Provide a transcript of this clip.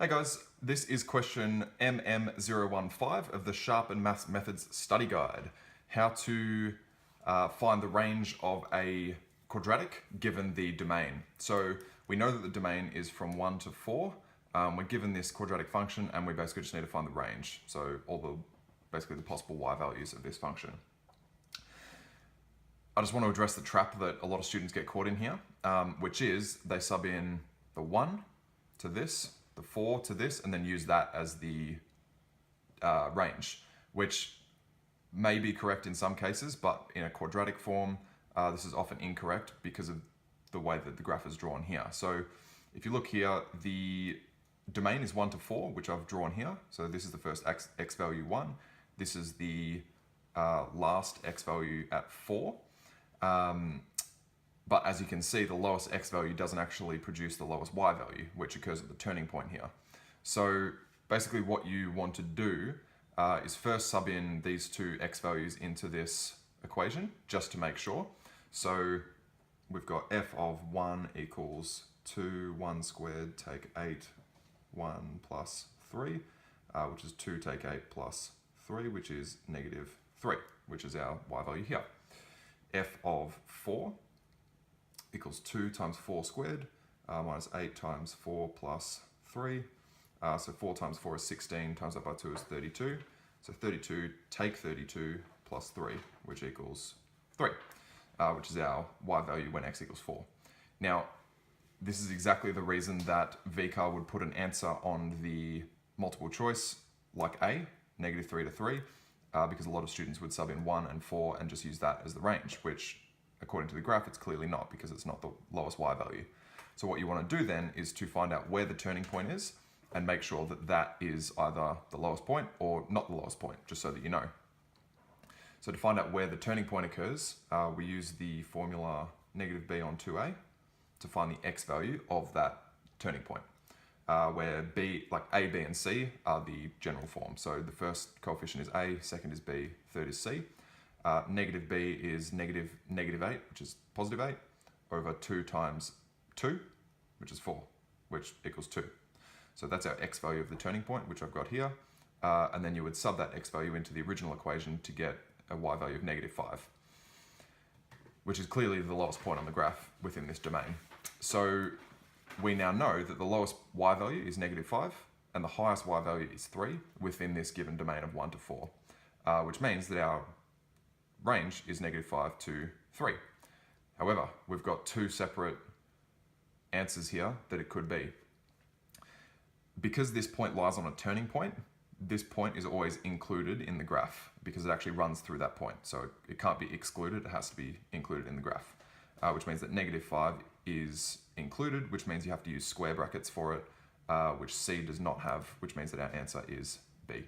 Hey guys, this is question MM015 of the Sharp and Maths Methods Study Guide. How to find the range of a quadratic given the domain. So we know that the domain is from 1 to 4. We're given this quadratic function and we basically just need to find the range. So basically the possible y values of this function. I just want to address the trap that a lot of students get caught in here, which is they sub in the 1 to this, the 4 to this, and then use that as the range, which may be correct in some cases, but in a quadratic form, this is often incorrect because of the way that the graph is drawn here. So if you look here, the domain is 1 to 4, which I've drawn here. So this is the first x value 1. This is the last x value at 4. But as you can see, the lowest x value doesn't actually produce the lowest y value, which occurs at the turning point here. So basically what you want to do is first sub in these two x values into this equation, just to make sure. So we've got f of 1 equals 2, 1 squared, take 8, 1 plus 3, which is 2 take 8 plus 3, which is negative 3, which is our y value here. F of 4 equals 2 times 4 squared, minus 8 times 4 plus 3. So 4 times 4 is 16, times that by 2 is 32. So 32, take 32 plus 3, which equals 3, which is our y value when x equals 4. Now, this is exactly the reason that VCAR would put an answer on the multiple choice, like A, negative 3 to 3, because a lot of students would sub in 1 and 4 and just use that as the range, which according to the graph, it's clearly not because it's not the lowest y value. So what you want to do then is to find out where the turning point is and make sure that that is either the lowest point or not the lowest point, just so that you know. So to find out where the turning point occurs, we use the formula negative b on 2a to find the x value of that turning point, where b, like a, b, and c are the general form. So the first coefficient is a, second is b, third is c. Negative b is negative 8, which is positive 8, over 2 times 2, which is 4, which equals 2. So that's our x value of the turning point, which I've got here. And then you would sub that x value into the original equation to get a y value of negative 5, which is clearly the lowest point on the graph within this domain. So we now know that the lowest y value is negative 5, and the highest y value is 3 within this given domain of 1 to 4, which means that our range is negative 5 to 3. However, we've got two separate answers here that it could be. Because this point lies on a turning point, this point is always included in the graph because it actually runs through that point. So it can't be excluded, it has to be included in the graph, which means that negative 5 is included, which means you have to use square brackets for it, which C does not have, which means that our answer is B.